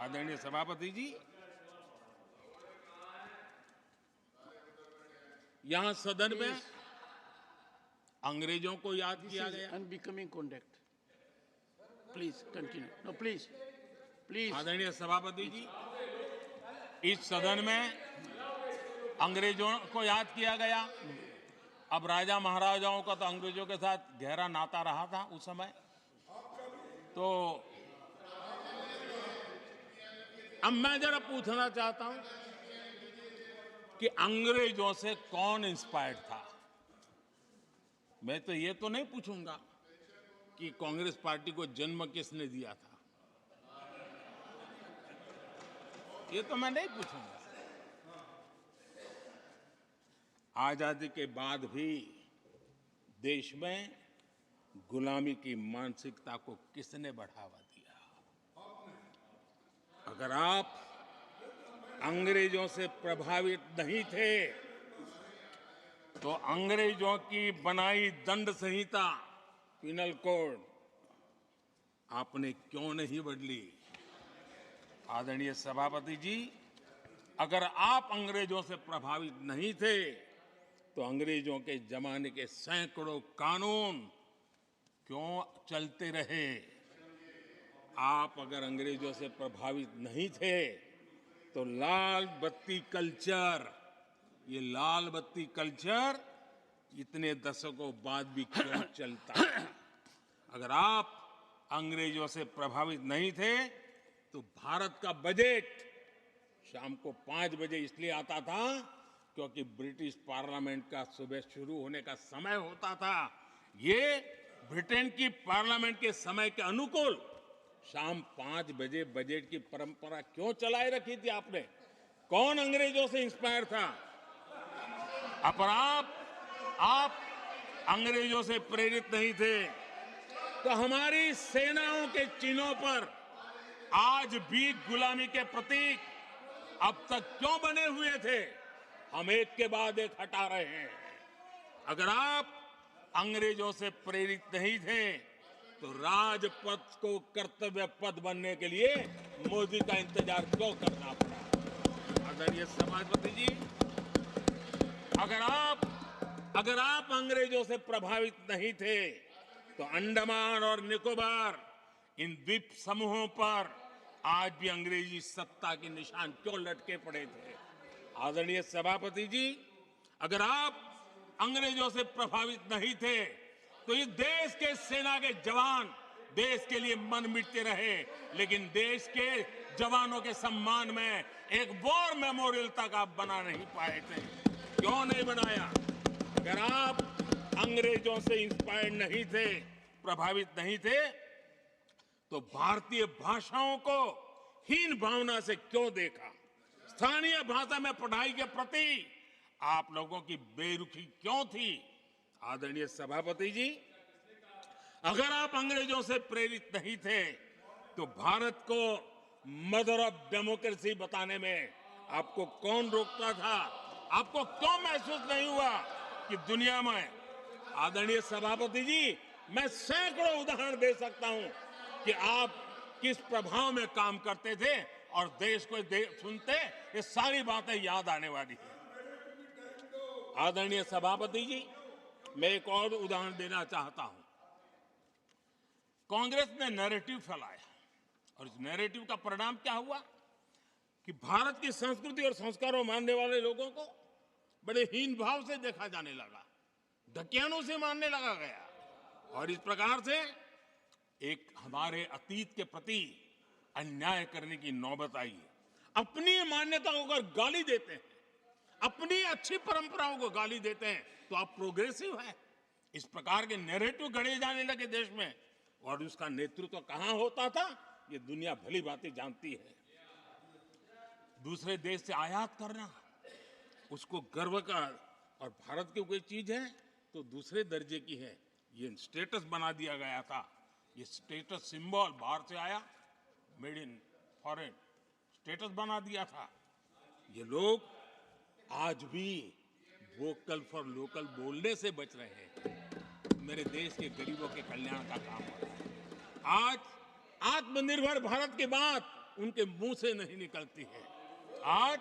आदरणीय सभापति जी, यहाँ सदन में अंग्रेजों को याद किया गया। Unbecoming conduct. Please continue. No please please. आदरणीय सभापति जी, इस सदन में अंग्रेजों को याद किया गया। अब राजा महाराजाओं का तो अंग्रेजों के साथ गहरा नाता रहा था उस समय, तो अब मैं जरा पूछना चाहता हूं कि अंग्रेजों से कौन इंस्पायर्ड था। मैं तो ये तो नहीं पूछूंगा कि कांग्रेस पार्टी को जन्म किसने दिया था, ये तो मैं नहीं पूछूंगा। आजादी के बाद भी देश में गुलामी की मानसिकता को किसने बढ़ावा दिया? अगर आप अंग्रेजों से प्रभावित नहीं थे तो अंग्रेजों की बनाई दंड संहिता, पिनल कोड, आपने क्यों नहीं बदली? आदरणीय सभापति जी, अगर आप अंग्रेजों से प्रभावित नहीं थे तो अंग्रेजों के जमाने के सैकड़ों कानून क्यों चलते रहे? आप अगर अंग्रेजों से प्रभावित नहीं थे तो लाल बत्ती कल्चर, ये लाल बत्ती कल्चर इतने दशकों बाद भी क्यों चलता है? अगर आप अंग्रेजों से प्रभावित नहीं थे तो भारत का बजट शाम को 5 बजे इसलिए आता था क्योंकि ब्रिटिश पार्लियामेंट का सुबह शुरू होने का समय होता था। ये ब्रिटेन की पार्लियामेंट के समय के अनुकूल शाम 5 बजे बजट की परंपरा क्यों चलाए रखी थी आपने? कौन अंग्रेजों से इंस्पायर था? पर आप अंग्रेजों से प्रेरित नहीं थे तो हमारी सेनाओं के चिन्हों पर आज भी गुलामी के प्रतीक अब तक क्यों बने हुए थे? हम एक के बाद एक हटा रहे हैं। अगर आप अंग्रेजों से प्रेरित नहीं थे तो राजपथ को कर्तव्य पथ बनने के लिए मोदी का इंतजार क्यों करना पड़ा? आदरणीय सभापति जी, अगर आप अंग्रेजों से प्रभावित नहीं थे तो अंडमान और निकोबार, इन द्वीप समूहों पर आज भी अंग्रेजी सत्ता के निशान क्यों लटके पड़े थे? आदरणीय सभापति जी, अगर आप अंग्रेजों से प्रभावित नहीं थे तो इस देश के सेना के जवान देश के लिए मन मिटते रहे, लेकिन देश के जवानों के सम्मान में एक वॉर मेमोरियल तक आप बना नहीं पाए थे। क्यों नहीं बनाया? अगर आप अंग्रेजों से इंस्पायर्ड नहीं थे, प्रभावित नहीं थे, तो भारतीय भाषाओं को हीन भावना से क्यों देखा? स्थानीय भाषा में पढ़ाई के प्रति आप लोगों की बेरुखी क्यों थी? आदरणीय सभापति जी, अगर आप अंग्रेजों से प्रेरित नहीं थे तो भारत को मदर ऑफ डेमोक्रेसी बताने में आपको कौन रोकता था? आपको क्यों महसूस नहीं हुआ कि दुनिया में? आदरणीय सभापति जी, मैं सैकड़ों उदाहरण दे सकता हूं कि आप किस प्रभाव में काम करते थे और देश को सुनते ये सारी बातें याद आने वाली है। आदरणीय सभापति जी, मैं एक और उदाहरण देना चाहता हूं। कांग्रेस ने नैरेटिव फैलाया और इस नैरेटिव का परिणाम क्या हुआ कि भारत की संस्कृति और संस्कारों मानने वाले लोगों को बड़े हीन भाव से देखा जाने लगा, ढकियानों से मानने लगा गया, और इस प्रकार से एक हमारे अतीत के प्रति अन्याय करने की नौबत आई। अपनी मान्यताओं को गाली देते हैं, अपनी अच्छी परंपराओं को गाली देते हैं तो आप प्रोग्रेसिव हैं। इस प्रकार के नैरेटिव गढ़े जाने लगे देश में, और उसका नेतृत्व कहां होता था ये दुनिया भली भांति जानती है। दूसरे देश से आयात करना, उसको गर्व का, और भारत की कोई चीज है तो दूसरे दर्जे की है, ये स्टेटस बना दिया गया था। ये स्टेटस सिंबल बाहर से आया, मेड इन फॉरेन स्टेटस बना दिया था। ये लोग आज भी वोकल फॉर लोकल बोलने से बच रहे हैं। मेरे देश के गरीबों के कल्याण का काम हो रहा है। आज आत्मनिर्भर भारत की बात उनके मुंह से नहीं निकलती है। आज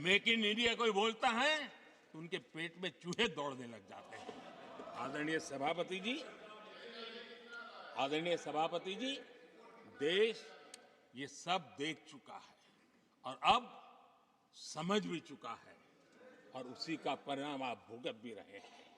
मेक इन इंडिया कोई बोलता है तो उनके पेट में चूहे दौड़ने लग जाते हैं। आदरणीय सभापति जी, देश ये सब देख चुका है और अब समझ भी चुका है और उसी का परिणाम आप भुगत भी रहे हैं।